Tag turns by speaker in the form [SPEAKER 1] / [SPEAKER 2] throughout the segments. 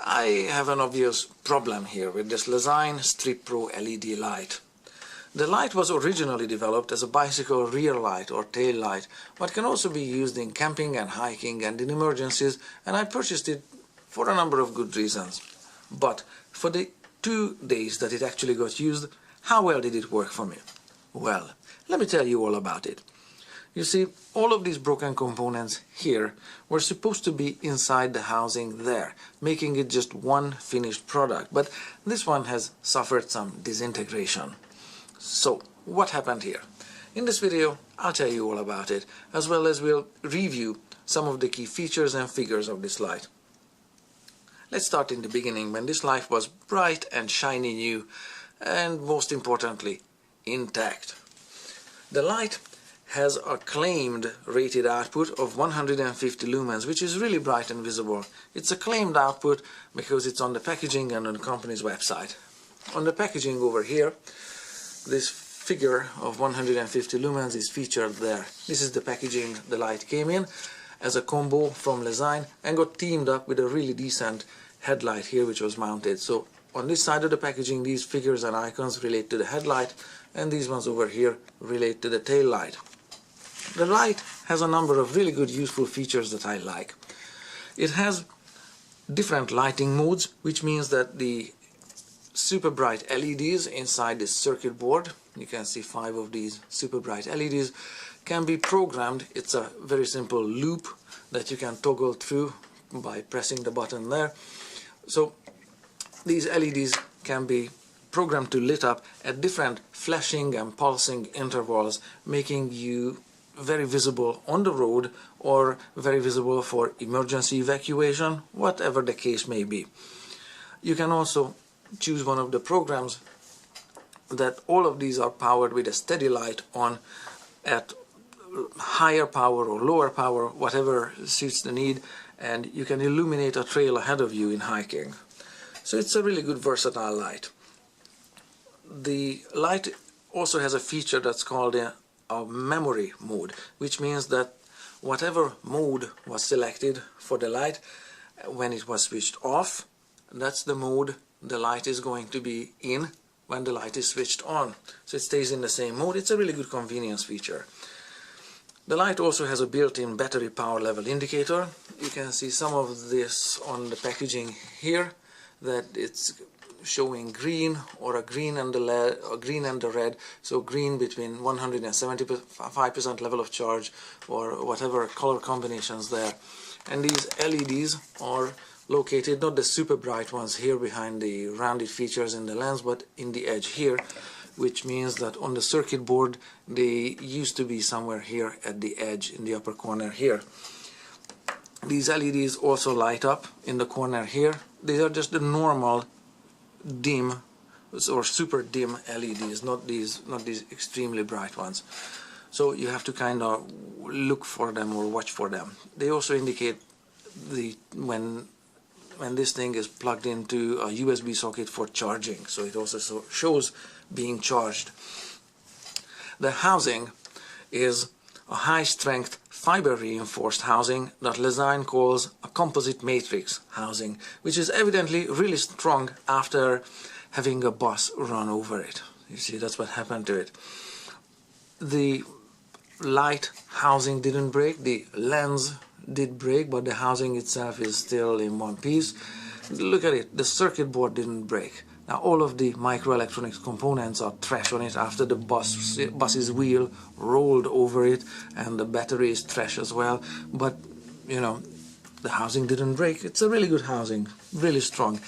[SPEAKER 1] I have an obvious problem here with this LEZYNE Strip Pro LED light. The light was originally developed as a bicycle rear light or tail light, but can also be used in camping and hiking and in emergencies, and I purchased it for a number of good reasons. But for the 2 days that it actually got used, how well did it work for me? Well, let me tell you all about it. You see, all of these broken components here were supposed to be inside the housing there, making it just one finished product, but this one has suffered some disintegration. So, what happened here? In this video, I'll tell you all about it, as well as we'll review some of the key features and figures of this light. Let's start in the beginning, when this light was bright and shiny new, and most importantly, intact. The light has a claimed rated output of 150 lumens, which is really bright and visible. It's a claimed output because it's on the packaging and on the company's website. On the packaging over here, this figure of 150 lumens is featured there. This is the packaging the light came in as a combo from LEZYNE and got teamed up with a really decent headlight here which was mounted. So on this side of the packaging, these figures and icons relate to the headlight, and these ones over here relate to the tail light. The light has a number of really good useful features that I like. It has different lighting modes, which means that the super bright LEDs inside this circuit board, you can see 5 of these super bright LEDs, can be programmed. It's a very simple loop that you can toggle through by pressing the button there. So these LEDs can be programmed to lit up at different flashing and pulsing intervals, making you very visible on the road or very visible for emergency evacuation, whatever the case may be. You can also choose one of the programs that all of these are powered with a steady light on at higher power or lower power, whatever suits the need, and you can illuminate a trail ahead of you in hiking. So it's a really good versatile light. The light also has a feature that's called a memory mode, which means that whatever mode was selected for the light when it was switched off, that's the mode the light is going to be in when the light is switched on. So it stays in the same mode. It's a really good convenience feature. The light also has a built-in battery power level indicator. You can see some of this on the packaging here, that it's showing green or a green and the red, so green between 175% level of charge or whatever color combinations there. And these LEDs are located, not the super bright ones here behind the rounded features in the lens, but in the edge here, which means that on the circuit board they used to be somewhere here at the edge in the upper corner here. These LEDs also light up in the corner here. These are just the normal dim or super dim LEDs, not these extremely bright ones. So you have to kind of look for them or watch for them. They also indicate when this thing is plugged into a USB socket for charging, so it also shows being charged. The housing is a high-strength fiber-reinforced housing that LEZYNE calls a composite matrix housing, which is evidently really strong after having a bus run over it. You see, that's what happened to it. The light housing didn't break, the lens did break, but the housing itself is still in one piece. Look at it, the circuit board didn't break. Now all of the microelectronics components are trash on it after the bus's wheel rolled over it, and the battery is trash as well, but you know, the housing didn't break. It's a really good housing, really strong,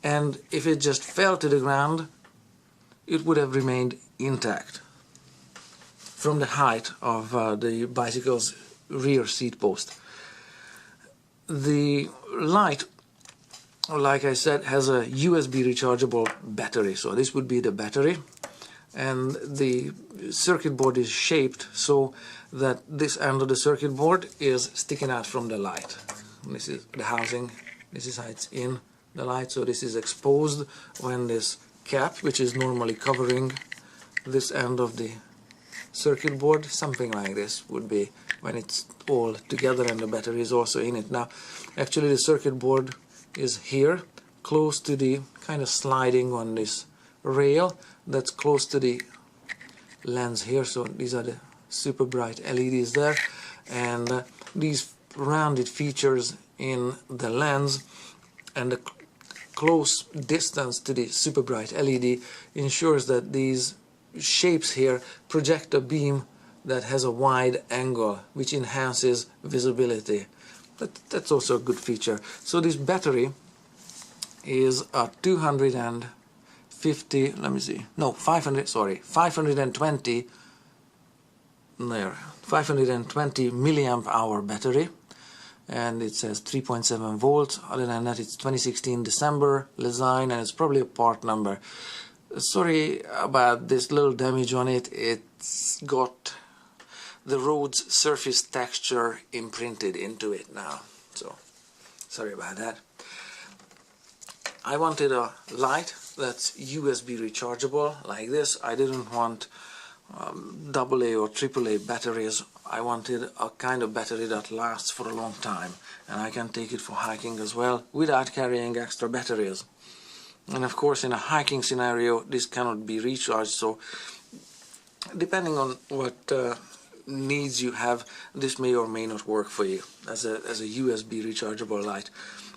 [SPEAKER 1] and if it just fell to the ground, it would have remained intact from the height of the bicycle's rear seat post. The light, like I said, has a USB rechargeable battery, so this would be the battery, and the circuit board is shaped so that this end of the circuit board is sticking out from the light. This is the housing, this is how it's in the light, so this is exposed when this cap, which is normally covering this end of the circuit board, something like this would be when it's all together and the battery is also in it. Now actually the circuit board is here, close to the kind of sliding on this rail that's close to the lens here. So these are the super bright LEDs there, and these rounded features in the lens and the close distance to the super bright LED ensures that these shapes here project a beam that has a wide angle, which enhances visibility. That's also a good feature. So this battery is a 520 milliamp hour battery, and it says 3.7 volts. Other than that, it's 2016 December, LEZYNE, and it's probably a part number. Sorry about this little damage on it. It's got the road's surface texture imprinted into it now, so sorry about that. I wanted a light that's USB rechargeable like this. I didn't want AA or AAA batteries. I wanted a kind of battery that lasts for a long time, and I can take it for hiking as well without carrying extra batteries. And of course, in a hiking scenario, this cannot be recharged, so depending on what needs you have, this may or may not work for you as a USB rechargeable light,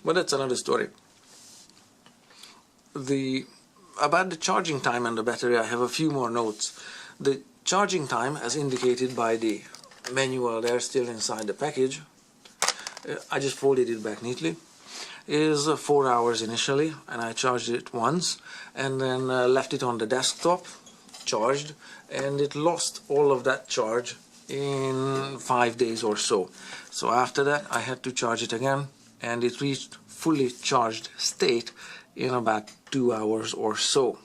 [SPEAKER 1] but that's another story. About the charging time and the battery, I have a few more notes. The charging time, as indicated by the manual there still inside the package, I just folded it back neatly, is 4 hours initially, and I charged it once and then left it on the desktop charged, and it lost all of that charge in 5 days or so. So after that I had to charge it again, and it reached fully charged state in about 2 hours or so.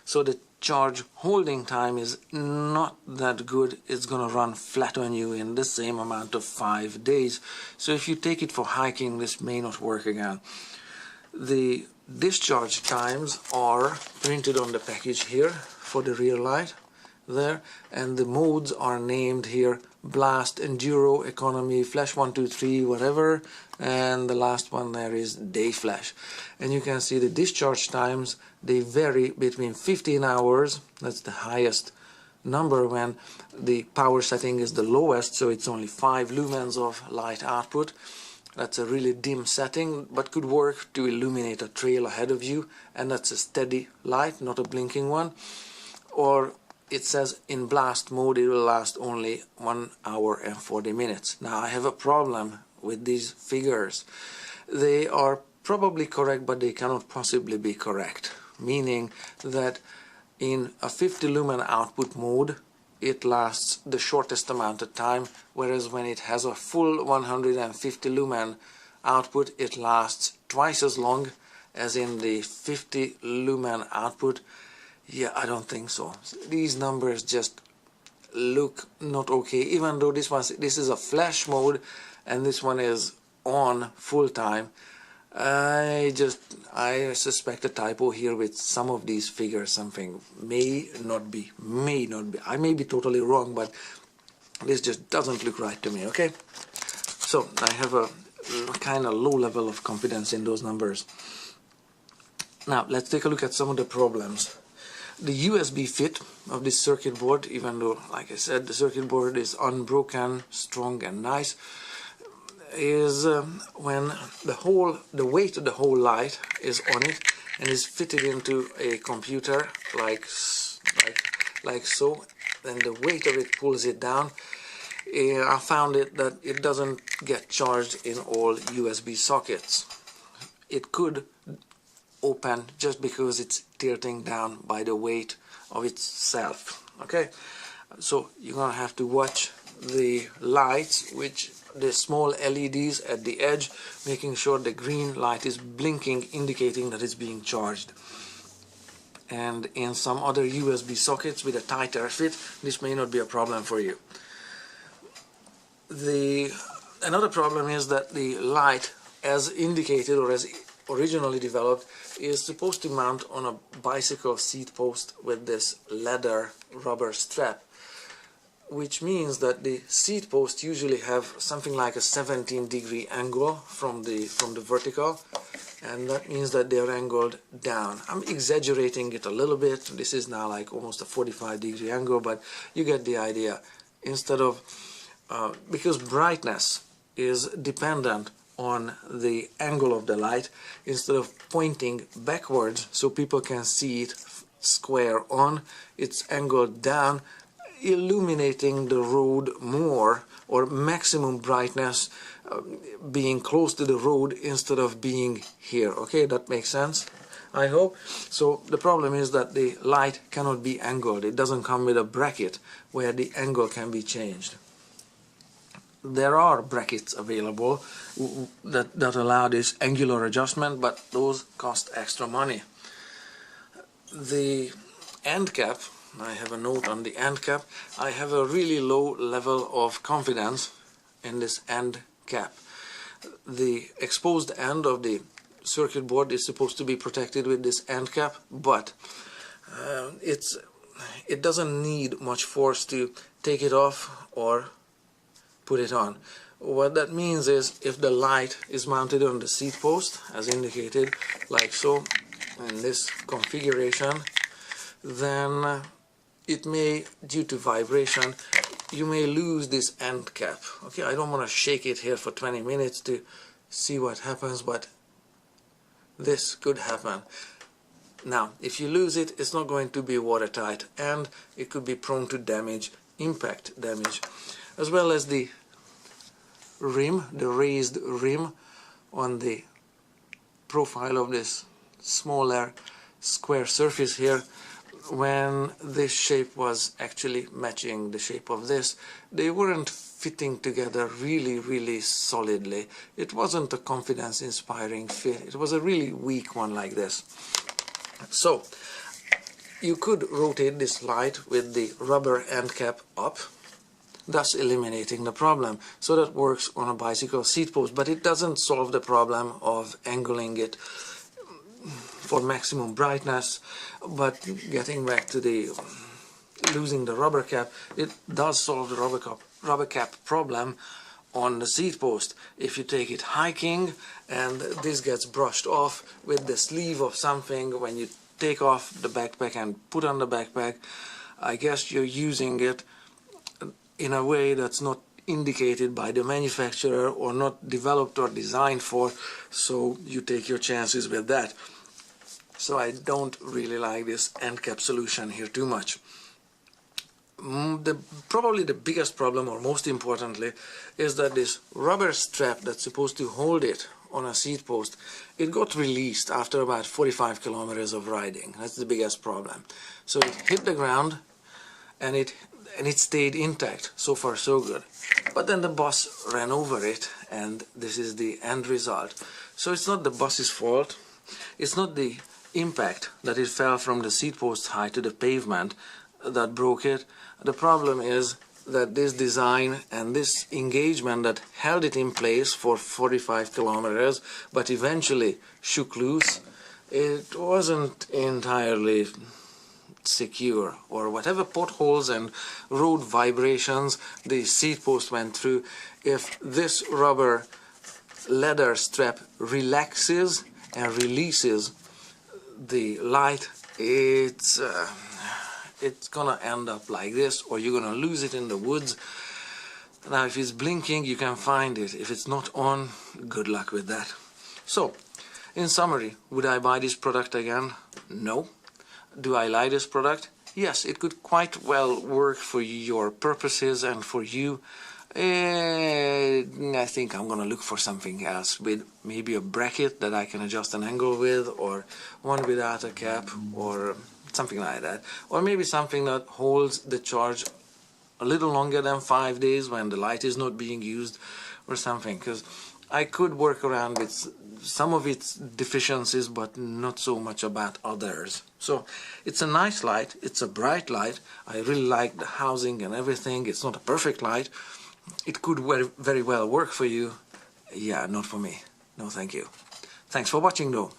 [SPEAKER 1] So the charge holding time is not that good. It's gonna run flat on you in the same amount of 5 days. So if you take it for hiking, this may not work again. The discharge times are printed on the package here for the rear light there, and the modes are named here: blast, enduro, economy, flash 1, 2, 3, whatever, and the last one there is day flash. And you can see the discharge times, they vary between 15 hours, that's the highest number when the power setting is the lowest, so it's only 5 lumens of light output. That's a really dim setting, but could work to illuminate a trail ahead of you, and that's a steady light, not a blinking one. Or it says in blast mode it will last only 1 hour and 40 minutes. Now I have a problem with these figures. They are probably correct, but they cannot possibly be correct, meaning that in a 50 lumen output mode it lasts the shortest amount of time, whereas when it has a full 150 lumen output it lasts twice as long as in the 50 lumen output. Yeah, I don't think so. These numbers just look not okay, even though this is a flash mode and this one is on full time. I suspect a typo here with some of these figures. Something may not be. I may be totally wrong, but this just doesn't look right to me, okay? So I have a kind of low level of confidence in those numbers. Now let's take a look at some of the problems. The USB fit of this circuit board, even though, like I said, the circuit board is unbroken, strong and nice, is when the weight of the whole light is on it and is fitted into a computer like so, then the weight of it pulls it down. I found that it doesn't get charged in all USB sockets. It could open just because it's tilting down by the weight of itself. Okay, so you're gonna have to watch the lights, which the small LEDs at the edge, making sure the green light is blinking, indicating that it's being charged. And in some other USB sockets with a tighter fit, this may not be a problem for you. Another problem is that the light, as indicated or as originally developed, is supposed to mount on a bicycle seat post with this leather rubber strap, which means that the seat posts usually have something like a 17-degree angle from the vertical, and that means that they are angled down. I'm exaggerating it a little bit. This is now like almost a 45-degree angle, but you get the idea. Instead of because brightness is dependent on the angle of the light, instead of pointing backwards so people can see it square on, it's angled down, illuminating the road more, or maximum brightness being close to the road instead of being here. Okay, that makes sense, I hope. So the problem is that the light cannot be angled. It doesn't come with a bracket where the angle can be changed. There are brackets available that allow this angular adjustment, but those cost extra money. The end cap, I have a note on the end cap. I have a really low level of confidence in this end cap. The exposed end of the circuit board is supposed to be protected with this end cap, but it doesn't need much force to take it off or put it on. What that means is, if the light is mounted on the seat post as indicated, like so, in this configuration, then it may, due to vibration, you may lose this end cap. Okay, I don't want to shake it here for 20 minutes to see what happens, but this could happen. Now, if you lose it, it's not going to be watertight, and it could be prone to damage, impact damage, as well as the rim, the raised rim on the profile of this smaller square surface here. When this shape was actually matching the shape of this, they weren't fitting together really solidly. It wasn't a confidence-inspiring fit. It was a really weak one like this. So you could rotate this light with the rubber end cap up, thus eliminating the problem. So that works on a bicycle seat post, but it doesn't solve the problem of angling it for maximum brightness. But getting back to the losing the rubber cap, it does solve the rubber cap problem on the seat post. If you take it hiking and this gets brushed off with the sleeve of something, when you take off the backpack and put on the backpack, I guess you're using it in a way that's not indicated by the manufacturer or not developed or designed for, so you take your chances with that. So I don't really like this end cap solution here too much. Probably the biggest problem, or most importantly, is that this rubber strap that's supposed to hold it on a seat post, it got released after about 45 kilometers of riding. That's the biggest problem. So it hit the ground and it stayed intact. So far so good. But then the bus ran over it, and this is the end result. So it's not the bus's fault. It's not the impact that it fell from the seat post height to the pavement that broke it. The problem is that this design and this engagement that held it in place for 45 kilometers but eventually shook loose, it wasn't entirely secure, or whatever potholes and road vibrations the seat post went through. If this rubber leather strap relaxes and releases the light, it's gonna end up like this, or you're gonna lose it in the woods. Now if it's blinking, you can find it. If it's not on, good luck with that. So in summary, would I buy this product again? No. Do I like this product? Yes, it could quite well work for your purposes and for you. I think I'm gonna look for something else with maybe a bracket that I can adjust an angle with, or one without a cap, or something like that. Or maybe something that holds the charge a little longer than 5 days when the light is not being used, or something, because I could work around with some of its deficiencies, but not so much about others. So it's a nice light, it's a bright light. I really like the housing and everything. It's not a perfect light. It could very well work for you. Yeah, not for me. No, thank you. Thanks for watching though.